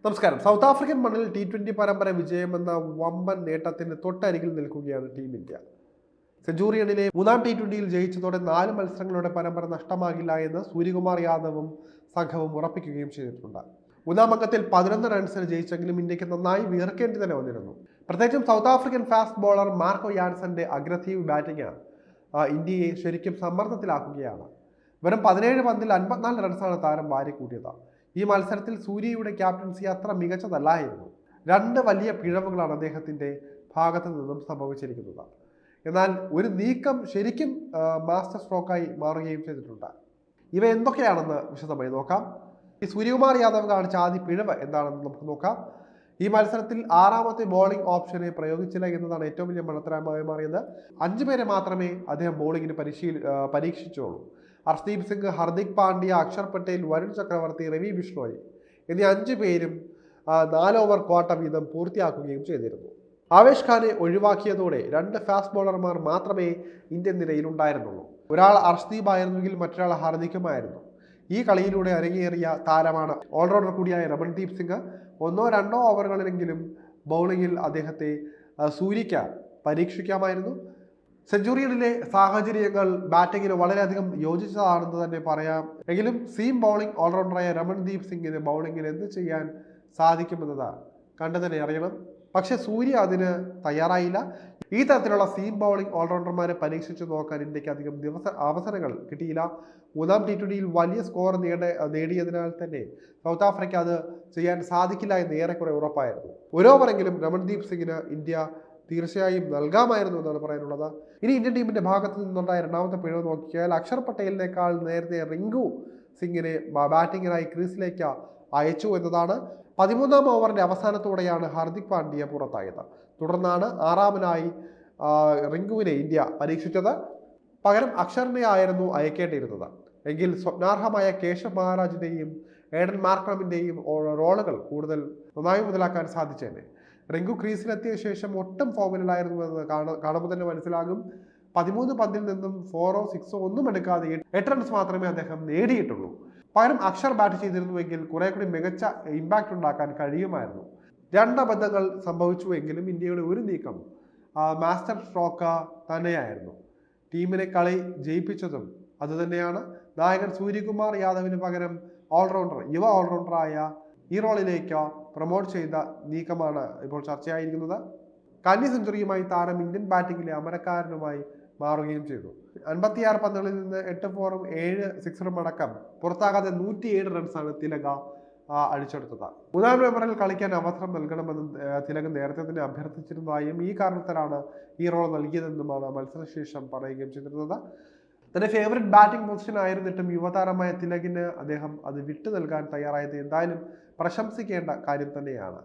നമസ്കാരം. South African മണ്ണിൽ T20 പരമ്പര വിജയമെന്ന വമ്പൻ നേട്ടത്തിന് തൊട്ടരികിൽ നിൽക്കുകയാണ് ടീം ഇന്ത്യ. സെഞ്ചുറിയണിലെ മൂന്നാം T20യിൽ ജയിച്ചതോടെ 4 മത്സരങ്ങളുടെ പരമ്പര നഷ്ടമാകില്ല എന്ന് സൂര്യകുമാർ യാദവും സംഘവും ഉറപ്പിക്കുകയും ചെയ്തിട്ടുണ്ട്. മൂന്നാം അംഗത്തിൽ 11 റൺസിന് ജയിച്ചെങ്കിലും ഇന്ത്യക്ക് നന്നായി വീർക്കേണ്ടി തന്നെ വന്നിരുന്നു. പ്രത്യേകിച്ചും South African fast bowler Marco യാൻസന്റെ അഗ്രസീവ് ബാറ്റിംഗ് ഇന്ത്യയെ ശരിക്കും സമ്മർദ്ദത്തിലാക്കുകയാണ്. വെറും 17 പന്തിൽ 54 റൺസാണ് താരം വാരിക്കൂട്ടിയത്. ഈ മത്സരത്തിൽ സൂര്യയുടെ ക്യാപ്റ്റൻസി അത്ര മികച്ചതല്ലായിരുന്നു. 2 വലിയ പിഴവുകളാണ് അദ്ദേഹത്തിൻ്റെ ഭാഗത്തു നിന്നും സംഭവിച്ചിരിക്കുന്നത്. എന്നാൽ ഒരു നീക്കം ശരിക്കും മാസ്റ്റർ സ്ട്രോക്കായി മാറുകയും ചെയ്തിട്ടുണ്ട്. ഇവ എന്തൊക്കെയാണെന്ന് വിശദമായി നോക്കാം. ഈ സൂര്യകുമാർ യാദവ് കാണിച്ച ആദ്യ പിഴവ് എന്താണെന്ന് നമുക്ക് നോക്കാം. ഈ മത്സരത്തിൽ 6ാമത്തെ ബോളിംഗ് ഓപ്ഷനെ പ്രയോഗിച്ചില്ല എന്നതാണ് ഏറ്റവും വലിയ മണ്ടത്തരമായി മാറിയത്. 5 പേരെ മാത്രമേ അദ്ദേഹം ബോളിങ്ങിന് പരീക്ഷിച്ചുള്ളൂ. ഹർഷ്ദീപ് സിംഗ്, ഹർദിക് പാണ്ഡ്യ, അക്ഷർ പട്ടേൽ, വരുൺ ചക്രവർത്തി, രവി ബിഷ്ണോയി എന്നീ 5 പേരും 4 ഓവർ ക്വാട്ട വീതം പൂർത്തിയാക്കുകയും ചെയ്തിരുന്നു. ആവേശ് ഖാനെ ഒഴിവാക്കിയതോടെ 2 ഫാസ്റ്റ് ബോളർമാർ മാത്രമേ ഇന്ത്യൻ നിരയിലുണ്ടായിരുന്നുള്ളൂ. ഒരാൾ ഹർഷ്ദീപ് ആയിരുന്നെങ്കിൽ മറ്റൊരാൾ ഹർദിക്കുമായിരുന്നു. ഈ കളിയിലൂടെ അരങ്ങേറിയ താരമാണ് ഓൾറൗണ്ടർ കൂടിയായ രമൺദീപ് സിംഗ്. 1-2 ഓവറുകളിലെങ്കിലും ബൗളിങ്ങിൽ അദ്ദേഹത്തെ സൂര്യയ്ക്ക് പരീക്ഷിക്കാമായിരുന്നു. സെഞ്ചുറിയനിലെ സാഹചര്യങ്ങൾ ബാറ്റിങ്ങിന് വളരെയധികം യോജിച്ചതാണെന്ന് തന്നെ പറയാം. എങ്കിലും സീം ബൗളിംഗ് ഓൾറൗണ്ടറായ രമൺദീപ് സിംഗിന് ബൗളിങ്ങിൽ എന്ത് ചെയ്യാൻ സാധിക്കുമെന്നത് കണ്ടു തന്നെ അറിയണം. പക്ഷേ സൂര്യ അതിന് തയ്യാറായില്ല. ഈ തരത്തിലുള്ള സീം ബൗളിംഗ് ഓൾറൗണ്ടർമാരെ പരീക്ഷിച്ചു നോക്കാൻ ഇന്ത്യക്ക് അധികം അവസരങ്ങൾ കിട്ടിയില്ല. മൂന്നാം T20യിൽ വലിയ സ്കോർ നേടിയതിനാൽ തന്നെ സൗത്ത് ആഫ്രിക്ക അത് ചെയ്യാൻ സാധിക്കില്ല എന്ന് ഏറെക്കുറെ ഉറപ്പായിരുന്നു. ഒരു ഓവറെങ്കിലും രമൺദീപ് സിംഗിന് ഇന്ത്യ തീർച്ചയായും നൽകാമായിരുന്നു എന്നാണ് പറയാനുള്ളത്. ഇനി ഇന്ത്യൻ ടീമിന്റെ ഭാഗത്തു നിന്നുണ്ടായ 2ാമത്തെ പിഴവ് നോക്കിയാൽ അക്ഷർ പട്ടേലിനേക്കാൾ നേരത്തെ റിങ്കു സിംഗിനെ ബാറ്റിങ്ങിനായി ക്രീസിലേക്ക് അയച്ചു എന്നതാണ്. 13ാം ഓവറിന്റെ അവസാനത്തോടെയാണ് ഹർദിക് പാണ്ഡ്യ പുറത്തായത്. തുടർന്നാണ് 6ാമനായി റിങ്കുവിനെ ഇന്ത്യ പരീക്ഷിച്ചത്. പകരം അക്ഷറിനെ ആയിരുന്നു അയക്കേണ്ടിയിരുന്നത്. എങ്കിൽ സ്വപ്നാർഹമായ കേശവ് മഹാരാജിന്റെയും ഏഡൻ മാർക്രമിന്റെയും റോളുകൾ കൂടുതൽ നന്നായി മുതലാക്കാൻ സാധിച്ചേനെ. റിങ്കു ക്രീസിലെത്തിയ ശേഷം ഒട്ടും ഫോമിലായിരുന്നുവെന്ന് കാണുമ്പോൾ തന്നെ മനസ്സിലാകും. 13 പന്തിൽ നിന്നും 4ഓ 6ഓ ഒന്നും എടുക്കാതെ 8 റൺസ് മാത്രമേ അദ്ദേഹം നേടിയിട്ടുള്ളൂ. പകരം അക്ഷർ ബാറ്റ് ചെയ്തിരുന്നുവെങ്കിൽ കുറെ കൂടി മികച്ച ഇമ്പാക്റ്റ് ഉണ്ടാക്കാൻ കഴിയുമായിരുന്നു. 2 അബദ്ധങ്ങൾ സംഭവിച്ചുവെങ്കിലും ഇന്ത്യയുടെ ഒരു നീക്കം മാസ്റ്റർ സ്ട്രോക്ക് തന്നെയായിരുന്നു. ടീമിനെ കളി ജയിപ്പിച്ചതും അതുതന്നെയാണ്. നായകൻ സൂര്യകുമാർ യാദവിന് പകരം യുവ ഓൾറൗണ്ടറായ ഈ റോളിലേക്ക് പ്രൊമോട്ട് ചെയ്ത നീക്കമാണ് ഇപ്പോൾ ചർച്ചയായിരിക്കുന്നത്. കന്നി സെഞ്ചുറിയുമായി താരം ഇന്ത്യൻ ബാറ്റിംഗിലെ അമരക്കാരനുമായി മാറുകയും ചെയ്തു. 56 പന്തുകളിൽ നിന്ന് 8 4ഉം 7 6ഉം അടക്കം പുറത്താകാതെ 107 റൺസാണ് തിലക അടിച്ചെടുത്തത്. 3ാം നമ്പറിൽ കളിക്കാൻ അവസരം നൽകണമെന്ന് തിലകൻ നേരത്തെ തന്നെ അഭ്യർത്ഥിച്ചിരുന്നതായും ഈ കാരണത്തിലാണ് ഈ റോൾ നൽകിയതെന്നുമാണ് മത്സരശേഷം പറയുകയും ചെയ്തിരുന്നത്. തന്റെ ഫേവറേറ്റ് ബാറ്റിംഗ് പൊസിഷൻ ആയിരുന്നിട്ടും യുവതാരമായ തിലകിന് അദ്ദേഹം അത് വിട്ടു നൽകാൻ തയ്യാറായത് എന്തായാലും പ്രശംസിക്കേണ്ട കാര്യം തന്നെയാണ്.